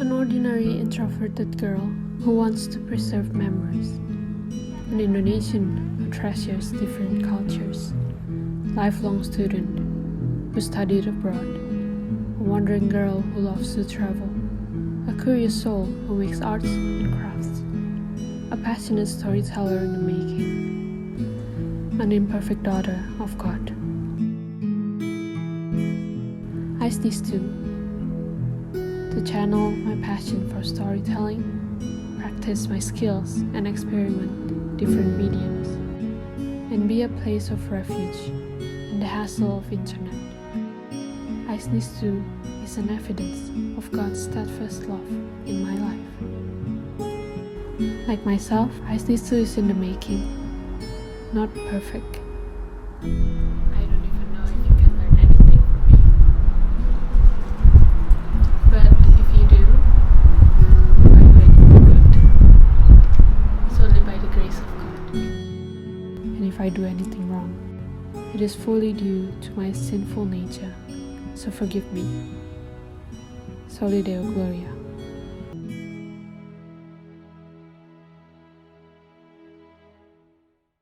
An ordinary introverted girl who wants to preserve memories. An Indonesian who treasures different cultures. Lifelong student who studied abroad. A wandering girl who loves to travel. A curious soul who makes arts and crafts. A passionate storyteller in the making. An imperfect daughter of God. I sneeze too. To channel my passion for storytelling, practice my skills and experiment different mediums, and be a place of refuge in the hassle of internet. I sneeze too is an evidence of God's steadfast love in my life. Like myself, I sneeze too is in the making, not perfect. I don't even know if you can learn anything from me. But if you do, I do it for good. Solely by the grace of God. And if I do anything wrong, it is fully due to my sinful nature, so forgive me. Soli Deo Gloria.